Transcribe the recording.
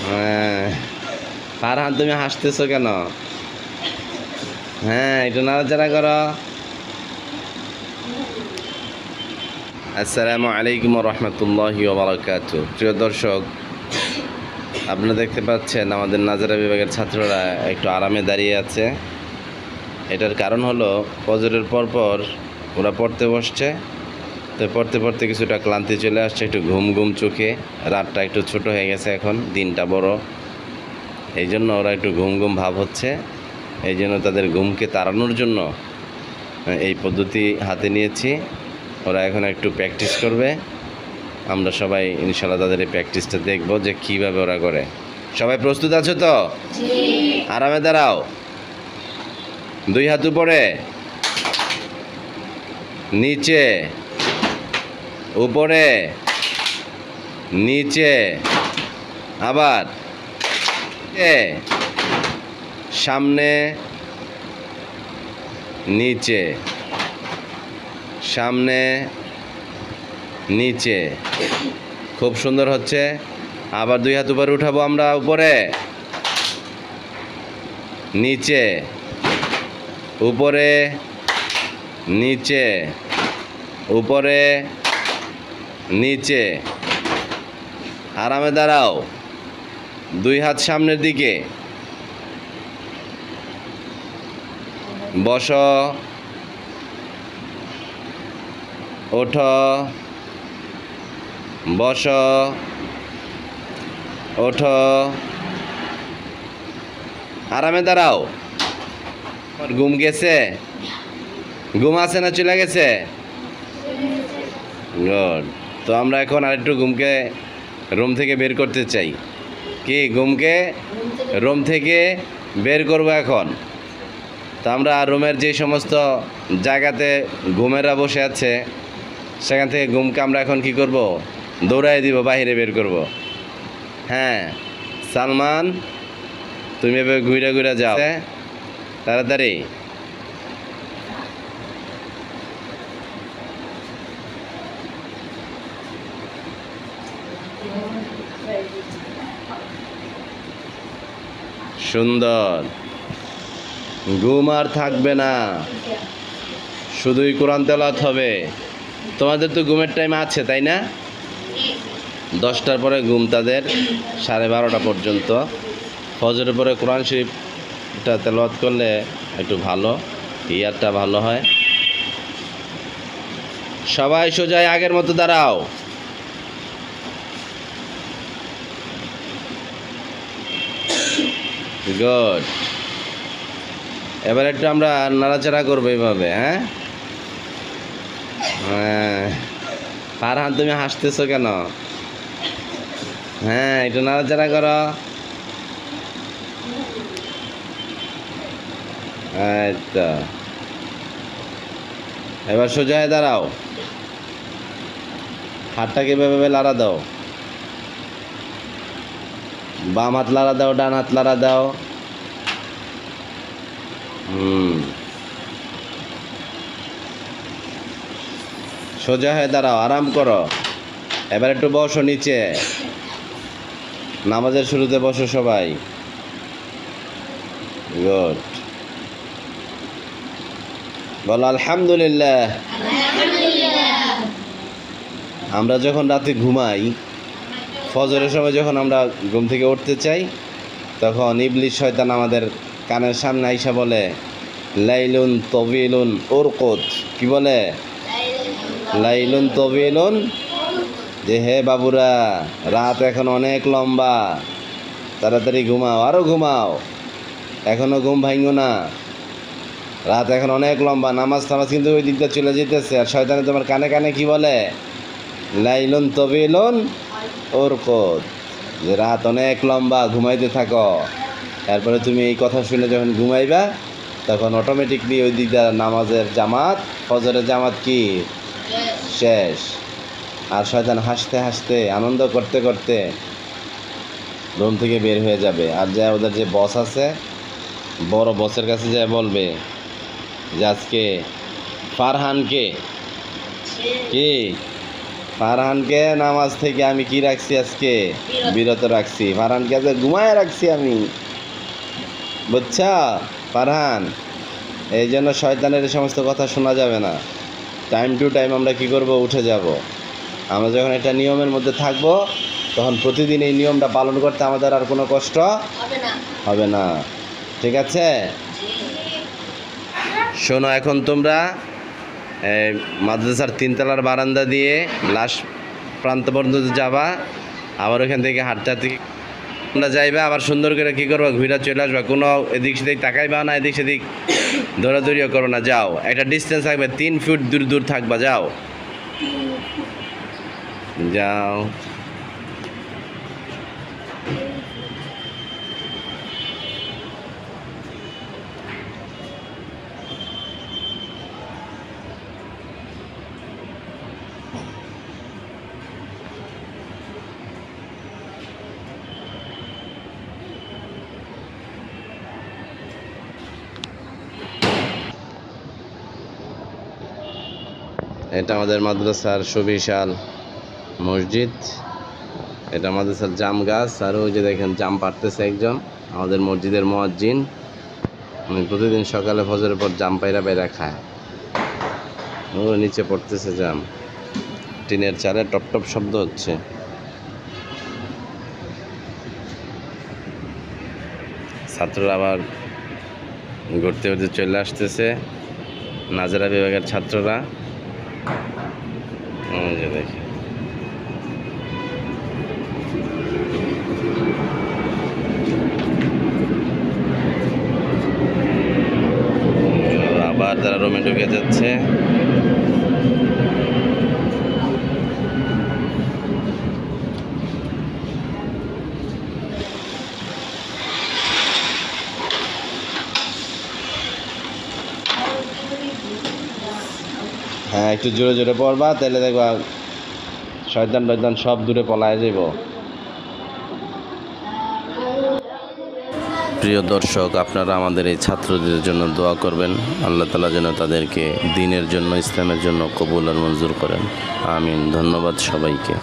হ্যাঁ, ফারহান তুমি হাসতেছো কেন? হ্যাঁ, একটু নাড়াচাড়া করো। আসসালামু আলাইকুম রহমতুল্লাহি ওয়া বারাকাতুহু। প্রিয় দর্শক, আপনারা দেখতে পাচ্ছেন আমাদের নাজারা বিভাগের ছাত্ররা একটু আরামে দাঁড়িয়ে আছে। এটার কারণ হলো ফজরের পর ওরা পড়তে বসছে, তো পড়তে পড়তে কিছুটা ক্লান্তি চলে আসছে, একটু ঘুম ঘুম চোখে। রাতটা একটু ছোট হয়ে গেছে, এখন দিনটা বড়, এই জন্য ওরা একটু ঘুম ঘুম ভাব হচ্ছে। এই জন্য তাদের ঘুমকে তাড়ানোর জন্য এই পদ্ধতি হাতে নিয়েছি। ওরা এখন একটু প্র্যাকটিস করবে। আমরা সবাই ইনশাল্লাহ তাদের এই প্র্যাকটিসটা দেখব যে কীভাবে ওরা করে। সবাই প্রস্তুত আছো তো? আরামে দাঁড়াও, দুই হাত উপরে, নিচে, উপরে, নিচে, আবার সামনে, নিচে, সামনে, নিচে। খুব সুন্দর হচ্ছে। আবার দুই হাত উপরে উঠাবো আমরা, উপরে, নিচে, উপরে, নিচে, উপরে, নিচে। আরামে দাঁড়াও, দুই হাত সামনের দিকে, বসো, ওঠো, বসো, ওঠো, আরামে দাঁড়াও। ঘুম গেছে? ঘুম আছে না চলে গেছে? গুড। তো আমরা এখন আরেকটু ঘুমকে রুম থেকে বের করতে চাই। কি ঘুমকে রুম থেকে বের করব এখন? তো আমরা রুমের যে সমস্ত জায়গাতে ঘুমেরা বসে আছে সেখান থেকে ঘুমকে আমরা এখন কি করব? দৌড়াই দিব, বাইরে বের করব। হ্যাঁ, সালমান তুমি এভাবে ঘুরে ঘুরে যাও, তাড়াতাড়ি। সুন্দর। ঘুম আর থাকবে না, শুধুই কোরআন তেলাওয়াত হবে। তোমাদের তো ঘুমের টাইম আছে, তাই না? 10টার পরে ঘুম তাদের, 12:30 পর্যন্ত। ফজরের পরে কোরআন শরীফটা তেলাওয়াত করলে একটু ভালো, ইয়ারটা ভালো হয়। সবাই সোজায় আগের মতো দাঁড়াও। গুড। এবার একটু আমরা নাড়াচাড়া করবো এইভাবে। হ্যাঁ, ফারহান তুমি হাসতেছো কেন? হ্যাঁ, একটু নাড়াচাড়া করো। আচ্ছা, এবার সোজা হয়ে দাঁড়াও, হাতটাকে এভাবে লাড়া দাও। বাম হাত লাড়া দাও, ডান হাত লাড়া দাও। সোজা হয়ে দাঁড়াও, আরাম করো। এবার একটু বসো নিচে, নামাজের শুরুতে বসো সবাই। গুড। বলো আলহামদুলিল্লাহ। আমরা যখন রাতে ঘুমাই, ফজরের সময় যখন আমরা ঘুম থেকে উঠতে চাই, তখন ইবলিস শয়তান আমাদের কানের সামনে আইসা বলে, লাইলুন তবিলুন উরকুত। কি বলে? লাইলুন তবিলুন, যে হে বাবুরা, রাত এখন অনেক লম্বা, তাড়াতাড়ি ঘুমাও, আরও ঘুমাও, এখনও ঘুম ভাঙো না, রাত এখন অনেক লম্বা। নামাজ টামাজ কিন্তু ওই দিকটা চলে যেতেছে। আর শয়তানে তোমার কানে কানে কি বলে? লাইলুন তবিলুন উরকুত, যে রাত অনেক লম্বা, ঘুমাইতে থাকো। তারপরে তুমি এই কথা শুনে যখন ঘুমাইবা, তখন অটোমেটিকলি ওই দিকটা নামাজের জামাত, ফজরের জামাত কি শেষ। আর শয়তান হাসতে হাসতে, আনন্দ করতে করতে রুম থেকে বের হয়ে যাবে। আর যা ওদের যে বস আছে, বড় বসের কাছে যা বলবে যে আজকে ফারহানকে কি ফারহানকে নামাজ থেকে আমি কি রাখছি আজকে? বিরত রাখছি। ফারহানকে আজকে ঘুমায় রাখছি আমি, বুঝছা ফারহান? এই জন্য শয়তানের এই সমস্ত কথা শোনা যাবে না। টাইম টু টাইম আমরা কি করব? উঠে যাব। আমরা যখন একটা নিয়মের মধ্যে থাকব তখন প্রতিদিন এই নিয়মটা পালন করতে আমাদের আর কোনো কষ্ট হবে না। ঠিক আছে? শোনো, এখন তোমরা মাদ্রাসার 3 তলার বারান্দা দিয়ে লাস্ট প্রান্ত পর্যন্ত যাবা, আবার ওখান থেকে হাঁটতে হাঁটতে তোমরা যাইবা, আবার সুন্দর করে কী করবা? ঘুরে চলে আসবা। কোনো এদিক সেদিক তাকাইবা না, এদিক সেদিক দৌড়াদৌড়িও করো না। যাও, একটা ডিস্টেন্স থাকবে, 3 ফুট দূর দূর থাকবা। যাও যাও। এটা আমাদের মাদ্রাসার সুবিশাল মসজিদ। এটা মাদ্রাসার জাম গাছ। আর ওই যে দেখেন জাম পাড়তেছে একজন, আমাদের মসজিদের মুয়াজ্জিন। উনি প্রতিদিন সকালে ফজরের পর জাম পায়রা পায়রা খায়। ও নিচে পড়তেছে জাম, টিনের চালে টপ টপ শব্দ হচ্ছে। ছাত্ররা আবার ঘুরতে ঘুরতে চলে আসতেছে, নাজারা বিভাগের ছাত্ররা। দেখি আবার তারা রুমে ঢুকে যাচ্ছে। হ্যাঁ, একটু জোরে জোরে পড়বা, তাহলে দেখবা শয়তান টয়তান সব দূরে পলায় যাইব। প্রিয় দর্শক, আপনারা আমাদের এই ছাত্রদের জন্য দোয়া করবেন। আল্লাহ তাআলা যেন তাদেরকে দ্বীনের জন্য, ইসলামের জন্য কবুল আর মঞ্জুর করেন। আমিন। ধন্যবাদ সবাইকে।